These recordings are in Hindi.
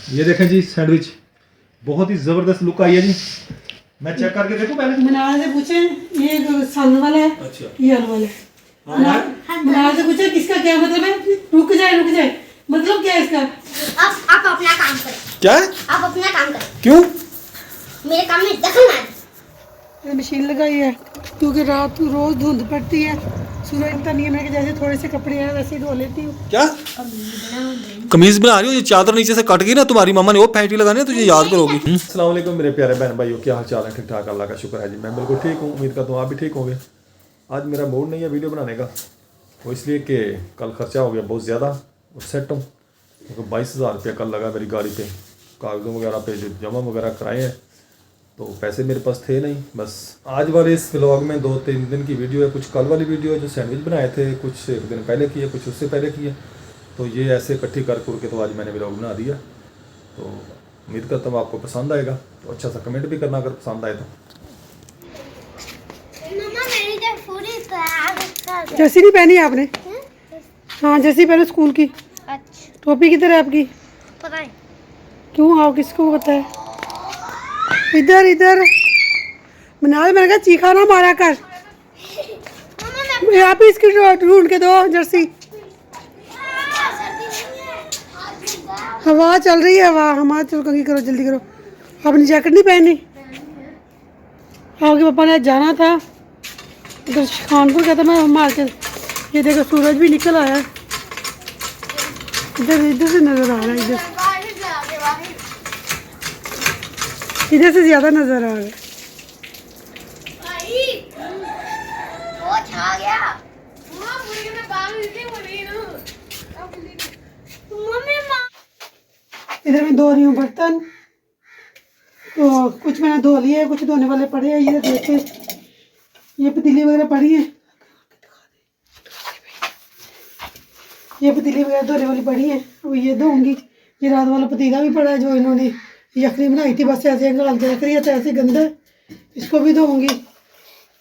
ये देखें जी सैंडविच, बहुत ही जबरदस्त लुक आई है जी। मैं चेक करके देखूं पहले। मनाल से पूछे ये सामने वाला है, अच्छा ये वाला वाला है। मनाल से पूछे किसका क्या मतलब है। रुक जाए मतलब क्या है इसका। आप अपना काम करें। क्या आप अपना काम करें। क्यों? मेरे काम में दखल ना दे। ये मशीन लगाई है क्योंकि रात रोज धुंध पड़ती है, सूरज इतना नहीं है। मैं जैसे थोड़े से कपड़े हैं वैसे ही धो लेती हूँ। क्या कमीज बना रही हो? ये चादर नीचे से कट गई ना, तुम्हारी मम्मा ने वो फैंटी लगानी है, तुझे याद करोगी। अस्सलाम वालेकुम मेरे प्यारे बहन भाइयों, क्या हाल चाल है? ठीक ठाक, अल्लाह का शुक्र है जी। मैं बिल्कुल ठीक हूँ, उम्मीद करता हूँ आप भी ठीक होंगे। आज मेरा मूड नहीं है वीडियो बनाने का, वो इसलिए कि कल खर्चा हो गया बहुत ज़्यादा उस सेट हूँ, क्योंकि 22,000 रुपया कल लगा मेरी गाड़ी पे, कागज़ों वगैरह पे जो जमा वगैरह कराए हैं, तो पैसे मेरे पास थे नहीं। बस आज वाले इस व्लॉग में 2-3 दिन की वीडियो है, कुछ कल वाली वीडियो है जो सैंडविच बनाए थे, कुछ एक दिन पहले किए, कुछ उससे पहले किए, तो ये ऐसे इकट्ठी कर के तो आज मैंने व्लॉग बना दिया। तो उम्मीद करता हूँ आपको पसंद आएगा, तो अच्छा सा कमेंट भी करना अगर पसंद आए तो। मम्मा मेरी तो पूरी तैयार जर्सी नहीं पहनी आपने? हाँ जर्सी पहनो स्कूल की। अच्छा टोपी किधर है आपकी? पता नहीं। क्यों आओ, किसको पता है? इधर इधर मनाल, मैंने कहा चीखा ना मारा कर। यहाँ पे इसकी ढूंढ के दो जर्सी। हवा चल रही है, हवा चल कंगी करो, जल्दी करो। आपने जैकेट नहीं पहनी? आपके पापा ने जाना था उधर खानपुर का, था मैं मार के। ये देखो सूरज भी निकल आया है, इधर से नजर आ रहा है, इधर से ज्यादा नजर आ रहा है। वो छा गया। मम्मी इधर मैं धो रही हूँ बर्तन, तो कुछ मैंने धो लिए, कुछ धोने वाले पड़े हैं। ये देखे, ये पतीली वगैरह पड़ी है, ये पतीली वगैरह धोने वाली पड़ी है, अब ये धोऊंगी। ये रात वाला पतीला भी पड़ा है जो इन्होंने यखनी बनाई थी, बस ऐसे गाल के रख रही है, तो ऐसे गंदा है, इसको भी धोऊंगी।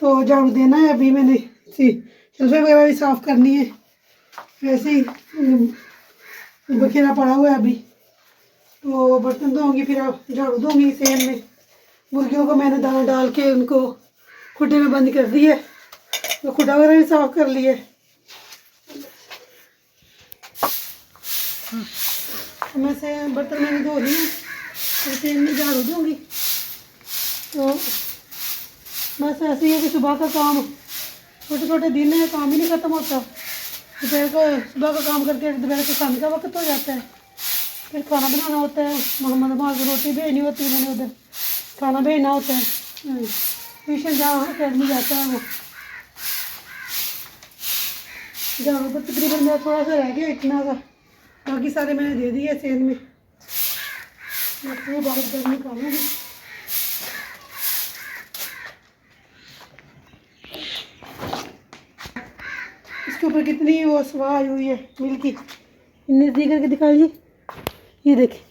तो झाड़ू देना है अभी मैंने, शेल्फे वगैरह भी साफ़ करनी है, वैसे ही बखेरा पड़ा हुआ है अभी। तो बर्तन धोऊंगी, फिर झाड़ू दूंगी। सेम में मुर्गियों को मैंने दाना डाल के उनको खुड्डे में बंद कर दिया है, तो खुड्डा वगैरह भी साफ़ कर लिया है। मैं से बर्तन मैंने धो लिए, तो सेम में झाड़ू दूंगी। तो बस ऐसे ही है कि सुबह का काम, छोटे छोटे दिन है, काम ही नहीं ख़त्म होता। दोपहर को सुबह का काम करके दोपहर को खाने का वक्त हो जाता है, फिर खाना बनाना होता है। मोहम्मद माँ को रोटी भेजनी होती है, मैंने उधर खाना भेजना होता है। ट्यूशन जहाँ अकेडमी जाता है वो, जहाँ पर तकरीबन मेरा थोड़ा सा रह गया, इतना सा, बाकी सारे मैंने दे दिए सेल में। वो बहुत गर्मी निकालूँगी। इसके ऊपर कितनी वो स्वाह आई हुई है मिल्क की, नज़दीक करके दिखाइए। ये देखिए,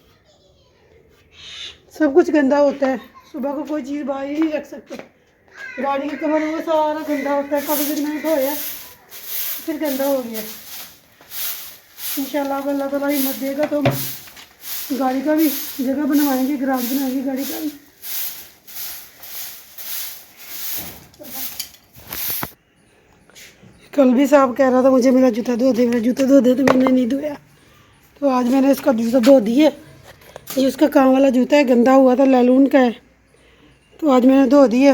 सब कुछ गंदा होता है, सुबह को कोई चीज़ बाहर ही नहीं रख सकते। गाड़ी का कवर वो सारा गंदा होता है, काफ़ी दिन मैंने धोया फिर गंदा हो गया। इंशाल्लाह अल्लाह ताला हिम्मत देगा तो गाड़ी का भी जगह बनवाएंगे, गराज बनाएंगे गाड़ी का भी। कल भी साहब कह रहा था मुझे मेरा जूता धो दे, मेरा जूता धो दे, तो मैंने नहीं धोया। तो आज मैंने इसका जूता धो दिया। ये उसका काम वाला जूता है, गंदा हुआ था, लैलून का है, तो आज मैंने धो दिया।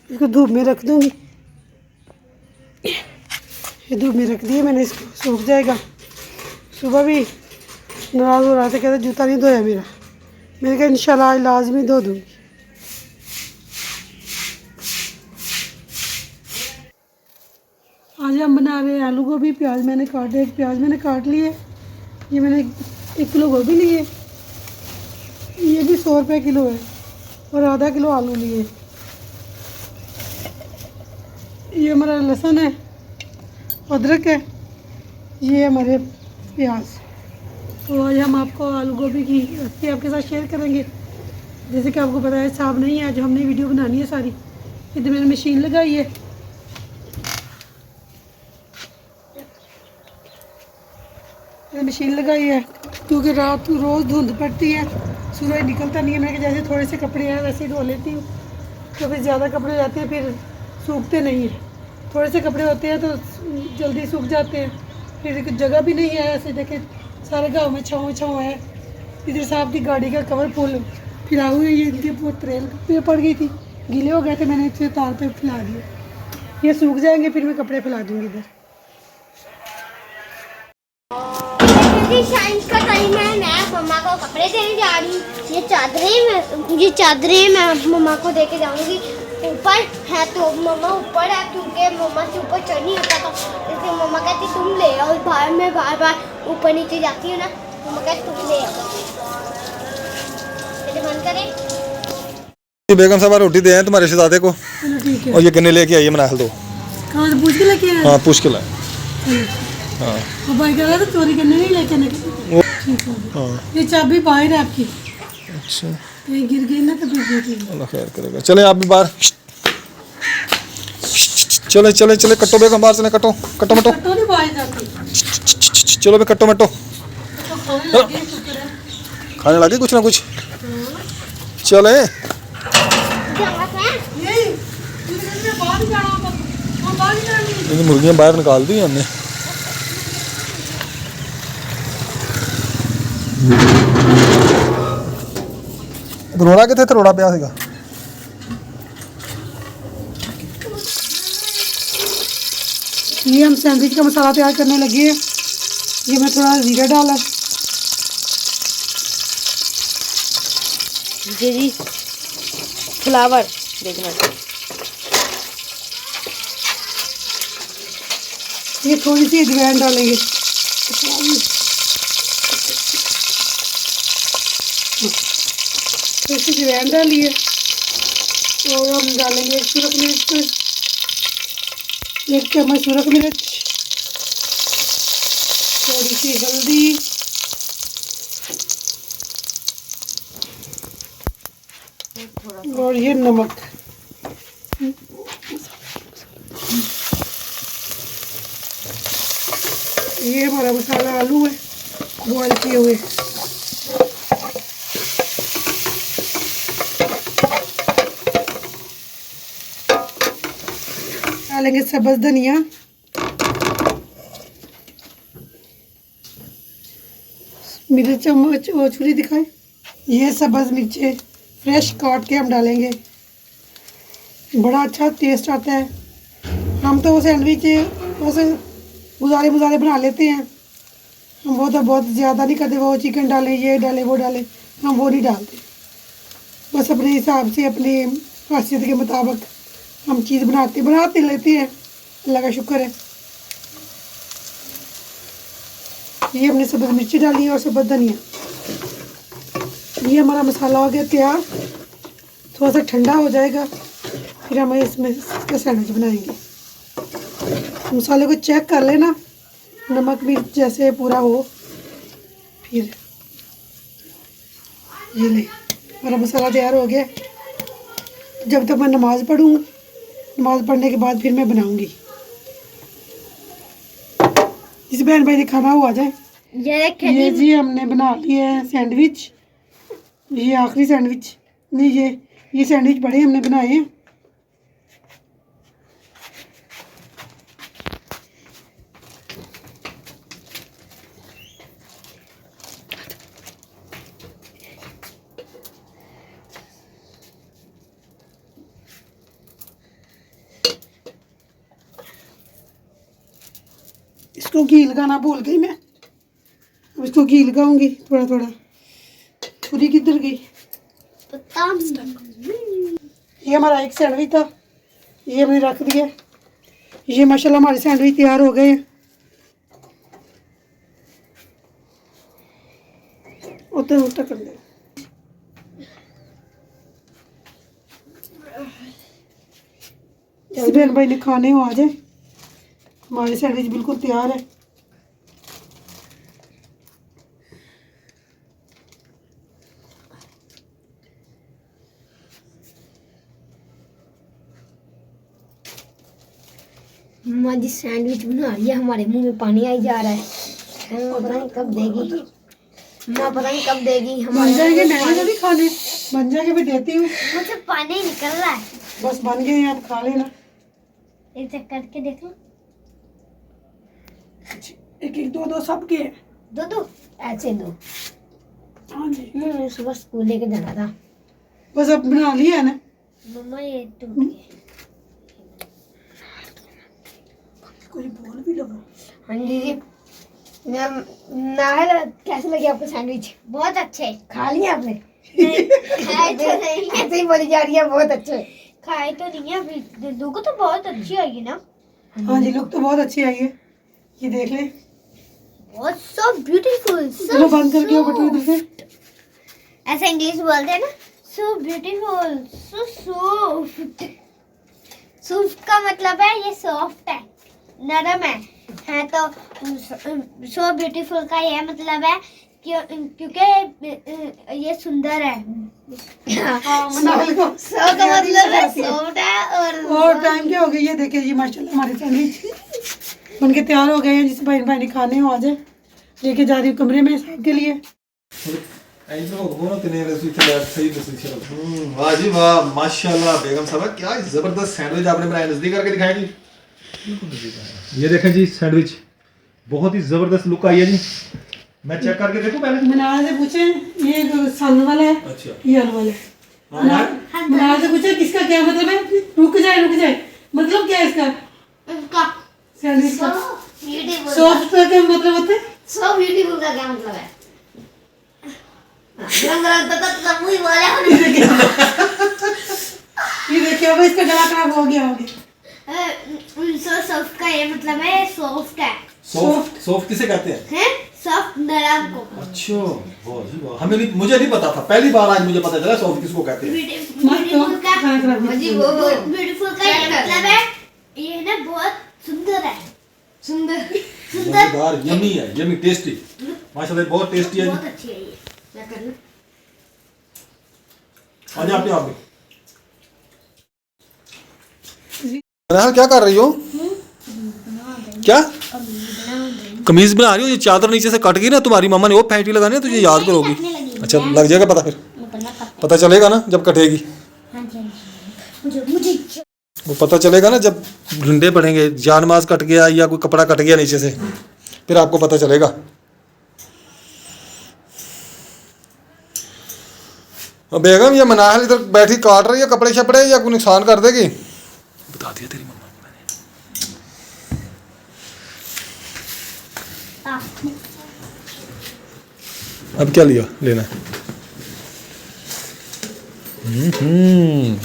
इसको धूप में रख दूँगी, ये धूप में रख दिया मैंने, इसको सूख जाएगा। सुबह भी नाराज़ हो रहा था, कहते जूता नहीं धोया मेरा। मैंने कहा इंशाल्लाह आज लाजमी धो दूँगी। आज हम बना रहे हैं आलू गोभी। प्याज मैंने काटे, एक प्याज मैंने काट लिए। ये मैंने 1 किलो गोभी लिए, ये भी 100 रुपये किलो है, और आधा किलो आलू लिए। ये हमारा लहसुन है, अदरक है, ये हमारे प्याज। तो आज हम आपको आलू गोभी की रेसिपी आपके साथ शेयर करेंगे। जैसे कि आपको पता है साहब नहीं है, जो हमने वीडियो बनानी है सारी, इधर मैंने मशीन लगाई है। मैंने मशीन लगाई है क्योंकि रात रोज़ धुंध पड़ती है, सूरज निकलता नहीं है। मैं जैसे थोड़े से कपड़े हैं वैसे ही धो लेती हूँ, तो फिर ज़्यादा कपड़े हो जाते हैं फिर सूखते नहीं हैं। थोड़े से कपड़े होते हैं तो जल्दी सूख जाते हैं। फिर जगह भी नहीं है, ऐसे देखे सारे गाँव में छाँव है। इधर साहब की गाड़ी का कवर फुल फिरा हुए, ये इनके बहुत रेल पे पड़ गई थी, गीले हो गए थे, मैंने इसे तार पे फैला दिए। ये सूख जाएंगे फिर मैं कपड़े फैला दूँगी इधर। साइंस का टाइम है, मैं मम्मा को कपड़े देने जा रही हूँ। ये चादरें मैं मम्मा को दे के जाऊँगी। ऊपर है तो मम्मा ऊपर है क्योंकि मम्मा से ऊपर चढ़ नहीं होता था, इसलिए मम्मा कहती तुम ले आओ। बार मैं बार ऊपर नीचे जाती हूँ ना, मम्मा कहती तुम ले आओ। चलिए बंद करें। बेगम साहब रोटी दे हैं तुम्हारे शहजादे को, चलो ठीक है। और ये गन्ने लेके आइए मनाहल दो। कहाँ से पूछ के लेके आए? हाँ पूछ के लाए। हाँ वो भाई कह रहा था चोरी करने नहीं लेके आने का। ठीक है। हाँ ये चाबी बाहर है आपकी, अच्छा कहीं गिर गई ना तो फिर देख अल्लाह खैर करेगा। चले आप भी बाहर, चले चले चले कट्टो बेगम बाहर चले, कट्टो कट्टो मटो, तो नहीं बाहर जाती चलो बे कट्टो मटो। तो खाने लगे, शुक्र है। खाने लगे कुछ ना कुछ, चले यही मैं बाहर जाना होगा, हम बाहर ही जाएंगे। ये मुर्गियां बाहर निकाल दी हमने। रोड़ा कितने थे, रोड़ा पिया सीगा। ये हम सैंडविच का मसाला तैयार करने लगे हैं। ये मैं थोड़ा जीरा डाला, जी फ्लावर देखना। ये थोड़ी सी अजवाइन डालेंगे, थोड़ी सी अजवाइन डाली है। और हम डालेंगे एक सूरख मिर्च, एक चम्मच सूरख मिर्च, थोड़ी सी हल्दी, और ये नमक। ये हमारा मसाला आलू है बॉयल किए हुए। डालेंगे सब्ज धनिया, मेरे चम्मच और छुरी दिखाए। ये सब्ज मिर्चें फ्रेश काट के हम डालेंगे, बड़ा अच्छा टेस्ट आता है। हम तो वो सैंडविच बस गुजारे बना लेते हैं, हम वो तो बहुत ज़्यादा नहीं करते। वो चिकन डालें, ये डालें, वो डालें, हम वो नहीं डालते। बस अपने हिसाब से अपनी खासियत के मुताबिक हम चीज़ बनाते लेते हैं। अल्लाह का शुक्र है। ये हमने सब्ज़ मिर्ची डाली है और सब्ज़ धनिया। ये हमारा मसाला हो गया तैयार, थोड़ा सा ठंडा हो जाएगा फिर हम इसमें इसका सैंडविच बनाएंगे। मसाले को चेक कर लेना, नमक भी जैसे पूरा हो। फिर ये ले हमारा मसाला तैयार हो गया। जब तक मैं नमाज़ पढ़ूँगी, नमाज़ पढ़ने के बाद फिर मैं बनाऊँगी। जिस बहन भाई ने खाना हो आ जाए। ये जी हमने बना लिए है सैंडविच। ये आखिरी सैंडविच नहीं, ये सैंडविच बड़े हमने बनाए हैं। इसको घी लगाना भूल गई मैं, अब इसको घी लगाऊंगी थोड़ा थोड़ा। छुरी किधर गई? ये हमारा एक सैंडविच था, ये हमने रख दिया। ये माशाल्लाह हमारे सैंडविच तैयार हो गए हैं। उधर उल्टा कर दे। जिस बहन भाई ने खाने हो आ जाए, हमारे सैंडविच बिल्कुल तैयार है। मम्मा जी सैंडविच बना लिया, हमारे मुंह में पानी आई जा रहा है। पता नहीं कब देगी, माँ पता नहीं कब देगी बन हमारे। जाएंगे, मैंने तो नहीं खाने, बन जाएंगे भी देती हूँ। मुझे पानी निकल रहा है, बस बन गए हैं, आप खा लेना। एक चेक करके देख लो। एक एक दो दो सबके हैं। दो ऐसे दो। हाँ जी, मैं सुबह स्कूल लेके जाना था। बस अब बना लिया है ना। मम्मा ये टूट गया। कोई बोल भी लगा। हाँ जी। नाहल कैसे लगे आपको सैंडविच? बहुत अच्छे। खा लिया आपने? खाए तो नहीं, ऐसे ही बोली जा रही है बहुत अच्छे। खाए तो नहीं है अभी। लोगों तो बहुत अच्छी आएगी ना। हाँ जी, लुक तो बहुत अच्छी आई है, ये देख ले। बहुत सो ब्यूटीफुल। चलो बंद करके आओ बटन इधर से। ऐसा इंग्लिश बोलते हैं ना, so beautiful, so soft. Soft का मतलब है ये सॉफ्ट है, नरम है तो सो ब्यूटीफुल का ये मतलब है क्योंकि ये सुंदर है। मनाली को सो का मतलब है सॉफ्ट है। और टाइम क्या हो गया, ये देखिए जी माशाल्लाह हमारे सैंडविच बन के तैयार हो गए हैं। जिस भाई भाई ने खाने हो आ जाए, लेके जा रही हूँ कमरे में सबके लिए। वाह जी वाह, माशाल्लाह बेगम साहब, क्या जबरदस्त सैंडविच आपने बनाया। नजदीक करके दिखाएंगे। ये देखें जी सैंडविच, बहुत ही जबरदस्त लुक आई है जी। मैं चेक करके देखूं पहले। मनाल से पूछे ये सालन वाला है, अच्छा, ये आलू वाला है। मनाल से पूछे किसका क्या मतलब है। रुक जाए, मतलब क्या है इसका उनका सैंडविच का? ब्यूटीफुल। सॉफ्ट का क्या मतलब होता है? सो ब्यूटीफुल का क्या मतलब है? रंग रंग तक मुझे बोला। ये देखिए अब इसका गला खराब हो गया। सो सॉफ्ट का ये मतलब है सॉफ्ट है। सॉफ्ट किसे कहते हैं? सॉफ्ट नरम को। अच्छा, वाह जी वाह, हमें नहीं, मुझे नहीं पता था, पहली बार आज मुझे पता चला सॉफ्ट किसको कहते हैं। ब्यूटीफुल का मत ब्यूटीफुल का ये मतलब है ये ना बहुत सुंदर है। सुंदर मजेदार, यमी है, यमी, टेस्टी, माशाल्लाह बहुत टेस्टी है बहुत जी। अच्छी है ये। क्या करना? आज आपने आप भी क्या कर रही हो? क्या कमीज बना रही हो? ये चादर नीचे से कट गई ना, तुम्हारी मम्मा ने वो फैंटी लगानी है, तुझे याद करोगी। अच्छा, लग जाएगा पता, फिर पता चलेगा ना जब कटेगी। मुझे वो पता चलेगा ना जब ढूंढे पड़ेंगे, जानमाज कट गया या कोई कपड़ा कट गया नीचे से, फिर आपको पता चलेगा। और बेगम ये मनाहल इधर बैठी काट रही है कपड़े शपड़े, या कोई नुकसान कर देगी? बता दिया तेरी मम्मा को मैंने। अब क्या लिया लेना?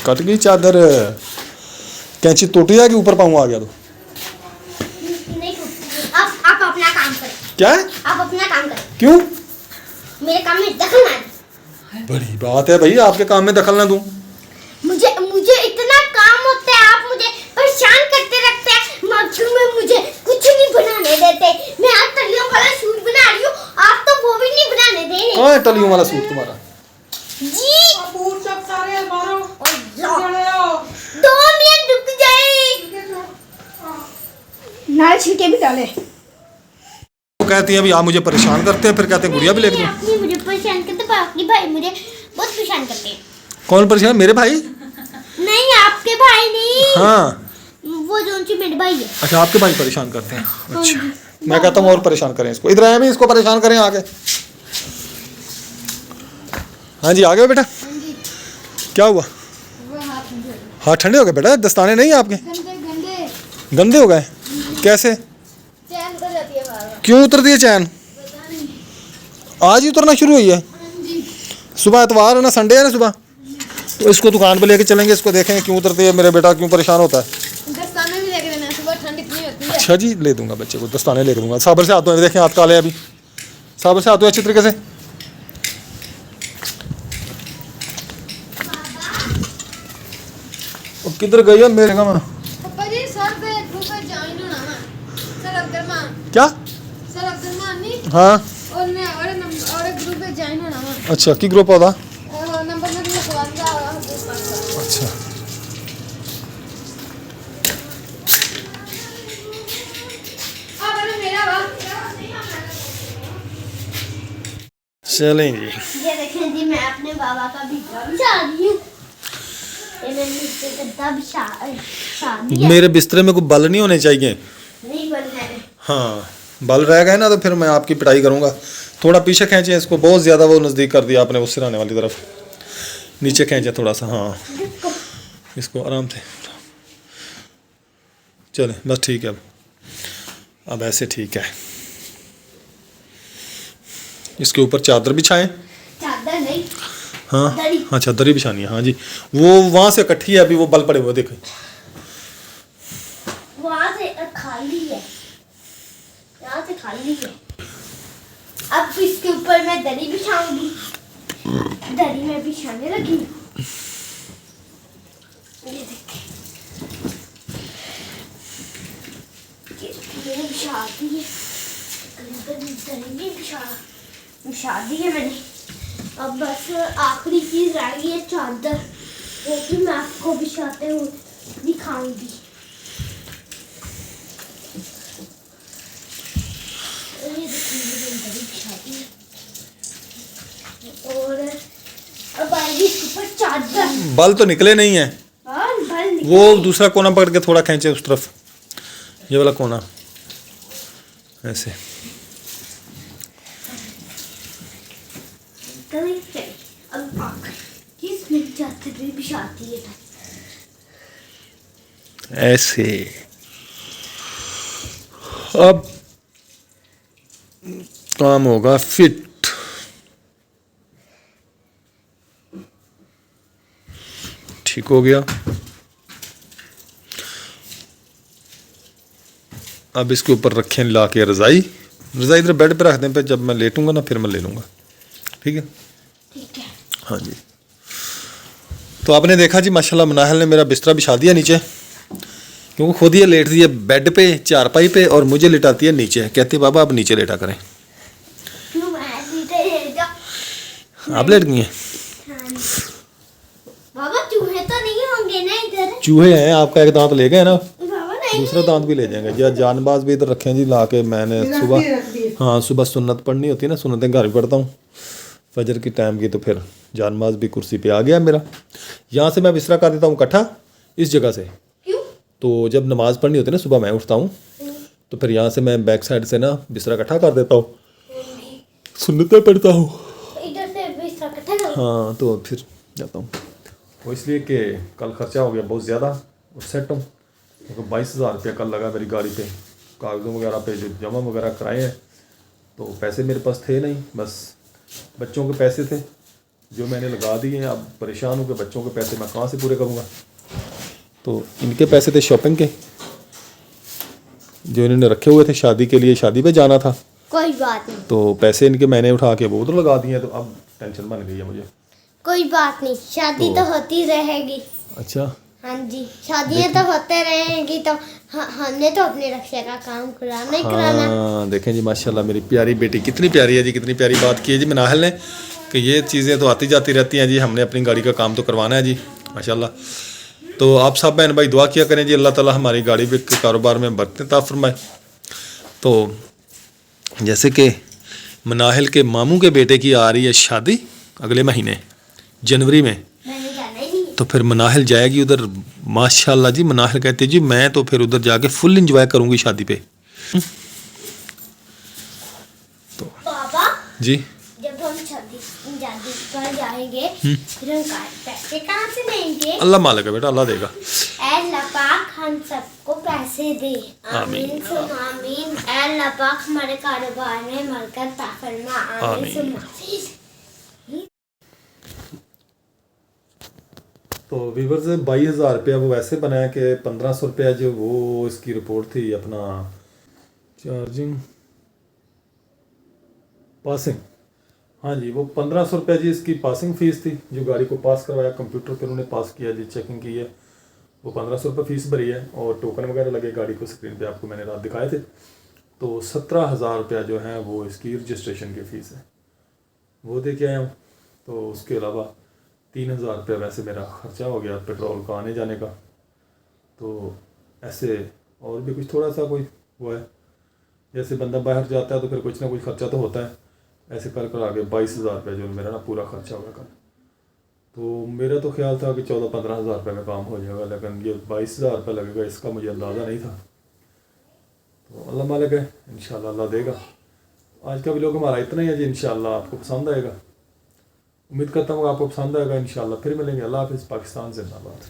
कट गई चादर। कैंची टूटी है कि ऊपर पाऊँ आ गया तो? नहीं, आप अपना काम करें। क्या है? आप अपना काम करें, क्यों? मेरे काम में दखल ना दें। बड़ी बात है भाई, आपके काम में दखल ना दूं। मुझे इतना काम होता है, आप मुझे परेशान करते रखते हैं। मार्केट में मुझे कुछ नहीं बनाने देते। मैं आज तलियों वाला सूट बना रही हूँ, आप तो वो भी नहीं बनाने दे रहे। कहाँ है टलियों वाला सूट तुम्हारा? जी अबूर सब सारे मारो। और जाओ। चले आओ। 2 मिनट रुक जाए। नाल छीटे भी डाले। वो कहती हैं अभी आप मुझे परेशान करते हैं, फिर कहते हैं गुड़िया भी लेके दो। आपने मुझे परेशान करते, बाकी भाई मुझे बहुत परेशान करते हैं। कौन परेशान? मेरे भाई? नहीं, आपके भाई नहीं, हाँ, वो जो सी मेरे भाई है। अच्छा, आपके भाई परेशान करते हैं। अच्छा, मैं कहता हूँ और परेशान करें इसको। इधर आए भी, इसको परेशान करें आगे। हाँ जी, आ गए बेटा? क्या हुआ? हाथ ठंडे हो गए बेटा? दस्ताने नहीं आपके? गंदे हो गए? कैसे? चैन कर जाती है बार-बार। क्यों उतरती है चैन? आज ही उतरना शुरू हुई है? सुबह इतवार है ना, संडे है ना सुबह, तो इसको दुकान पे लेके चलेंगे, इसको देखेंगे क्यों उतरती है, मेरे बेटा क्यों परेशान होता है। दस्ताने भी लेके देना, सुबह ठंड इतनी होती है। अच्छा जी, ले दूंगा बच्चे को, दस्ताने ले दूंगा। साबर से हाथ धोए, देखें हाथ काले हैं अभी। साबर से हाथ धोए अच्छी तरीके से। किधर गई है मेरे का? पापा जी सर पे ग्रुप में ज्वाइन होना है। सर अब्दुलरहमान, क्या? सर अब्दुलरहमान नहीं हाँ, और ग्रुप में ज्वाइन होना है। अच्छा, की ग्रुप होता? नंबर में लिखवाऊंगा और अच्छा, मेरा चलें जी। ये देखें जी, मैं अपने बाबा का बिस्तर बिछा रही हूँ। ये मैंने नीचे गद्दा बिछा दिया। मेरे बिस्तरे में कोई बल नहीं होने चाहिए। नहीं बनना है। हाँ, बल रह गए ना तो फिर मैं आपकी पिटाई करूँगा। थोड़ा पीछे खींचे इसको, बहुत ज़्यादा वो नज़दीक कर दिया आपने उस सिराने वाली तरफ। नीचे खींचे थोड़ा सा, हाँ इसको आराम से। चले बस ठीक है। अब ऐसे ठीक है। इसके ऊपर चादर बिछाएं। चादर नहीं, हाँ दरी। हाँ, चादर ही बिछानी है। हाँ जी, वो वहाँ से इकट्ठी है अभी, वो बल पड़े हुए देखें। वहाँ से खाली है, यहाँ से खाली है। अब इसके ऊपर मैं दरी बिछाऊंगी। दरी में बिछाने लगी हूँ। ये देखिए, मैंने बिछा दी है। दरी भी बिछा दी है मैंने। अब बस आखिरी चीज रह गई है चादर, वो भी मैं आपको बिछाते हुए दिखाऊंगी। ये देखिए, मैंने दरी बिछा दी है। और अब आएगी इसके ऊपर चादर। बल तो निकले नहीं है। हाँ, बल निकल वो दूसरा कोना पकड़ के थोड़ा खींचे उस तरफ, ये वाला कोना ऐसे। गए। अब आखिर इसमें चादर भी बिछाती है। ऐसे। अब काम होगा फिट। ठीक हो गया। अब इसके ऊपर रखें ला के रज़ाई इधर बेड पे रख दें, पे जब मैं लेटूंगा ना फिर मैं ले लूँगा। ठीक है। ठीक है। हाँ जी। तो आपने देखा जी, माशाल्लाह मनाहल ने मेरा बिस्तरा बिछा दिया नीचे, क्योंकि खुद ये लेटती है बेड पे, चारपाई पे, और मुझे लेटाती है नीचे। कहती है बाबा आप नीचे लेटा करें। क्यों मैं नीचे लेट जाऊं? आप लेट गई हैं। हाँ जी। बाबा चूहे तो नहीं होंगे ना इधर? चूहे हैं, आपका एक दांत ले गए ना, बाबा नहीं। दूसरा दांत भी ले जाएंगे जी। आज जानबाज भी इधर रखे हैं जी ला के। मैंने सुबह, हाँ सुबह सुन्नत पढ़नी होती है ना, सुन्नतें घर भी पढ़ता हूँ फजर की टाइम की, तो फिर जानबाज भी कुर्सी पे आ गया मेरा। यहाँ से मैं बिस्तरा कर देता हूँ इकट्ठा इस जगह से। क्यों? तो जब नमाज़ पढ़नी होती है ना, सुबह मैं उठता हूँ तो फिर यहाँ से मैं बैक साइड से ना बिस्तरा इकट्ठा कर देता हूँ, सुन्नतें पढ़ता हूँ। इधर से बिस्तर इकट्ठा करो। हाँ, तो फिर जाता हूँ। वो इसलिए कि कल खर्चा हो गया बहुत ज़्यादा उस सेट हूँ, क्योंकि 22,000 रुपया कल लगा मेरी गाड़ी पे, कागज़ों वगैरह पे जो जमा वगैरह कराए हैं। तो पैसे मेरे पास थे नहीं, बस बच्चों के पैसे थे जो मैंने लगा दिए हैं। अब परेशान हूँ कि बच्चों के पैसे मैं कहाँ से पूरे करूँगा। तो इनके पैसे थे शॉपिंग के, जो इन्होंने रखे हुए थे शादी के लिए, शादी पे जाना था। कोई बात नहीं, तो पैसे इनके मैंने उठा के वो उधर लगा दिए हैं। तो अब टेंशन बन गई है मुझे। कोई बात नहीं, शादी तो होती रहेगी। अच्छा, हाँ जी, शादियाँ तो होते रहेंगी। तो हमने तो अपने रक्षा का काम कराना ही कराना। हाँ देखें जी, माशाल्लाह मेरी प्यारी बेटी कितनी प्यारी है जी, कितनी प्यारी बात की है जी मनाहल ने, कि ये चीज़ें तो आती जाती रहती हैं जी, हमने अपनी गाड़ी का काम तो करवाना है जी माशाल्लाह। तो आप सब बहन भाई दुआ किया करें जी, अल्लाह ताला हमारी गाड़ी के कारोबार में बरकत अता फरमाए। तो जैसे कि मनाहल के मामू के बेटे की आ रही है शादी अगले महीने जनवरी में, मैंने जाना ही नहीं। तो फिर मनाहल जाएगी उधर। माशाल्लाह जी, मनाहल कहते जी मैं तो फिर उधर जाके फुल इंजॉय करूंगी शादी पे। तो पापा जी, जब हम शादी पर जाएंगे फिर हम पैसे कहाँ से देंगे? अल्लाह मालिक है बेटा, अल्लाह देगा। ऐ अल्लाह पाक हम सबको पैसे दे। आमीन सुम्मा आमीन। ऐ अल्लाह पाक हमारे कारोबार में बरकत अता फरमा। आमीन सुम्मा आमीन। तो व्यूवर्स 22,000 रुपया वो वैसे बनाया कि 1,500 रुपया जो वो इसकी रिपोर्ट थी अपना चार्जिंग पासिंग। हाँ जी, वो 1,500 रुपया जी इसकी पासिंग फ़ीस थी, जो गाड़ी को पास करवाया कंप्यूटर पर उन्होंने पास किया जी, चेकिंग की है, वो 1,500 रुपये फ़ीस भरी है। और टोकन वगैरह लगे गाड़ी को, स्क्रीन पे आपको मैंने रात दिखाए थे। तो 17,000 रुपया जो है वो इसकी रजिस्ट्रेशन की फ़ीस है, वो दे के आया हूँ। तो उसके अलावा 3,000 रुपया वैसे मेरा ख़र्चा हो गया पेट्रोल का आने जाने का। तो ऐसे और भी कुछ थोड़ा सा कोई वो है, जैसे बंदा बाहर जाता है तो फिर कुछ ना कुछ ख़र्चा तो होता है। ऐसे कर कर आगे 22,000 रुपये जो मेरा ना पूरा खर्चा होगा कल। तो मेरा तो ख्याल था कि 14-15 हज़ार रुपये में काम हो जाएगा, लेकिन ये 22,000 रुपये लगेगा, इसका मुझे अंदाज़ा नहीं था। तो अल्लाह मालिक है, इंशाल्लाह अल्लाह देगा। आज का व्लॉग हमारा इतना ही है जी, इंशाल्लाह आपको पसंद आएगा। उम्मीद करता हूँ आपको पसंद आएगा। इंशाल्लाह फिर मिलेंगे। अल्लाह हाफ़िज़। पाकिस्तान जिंदाबाद।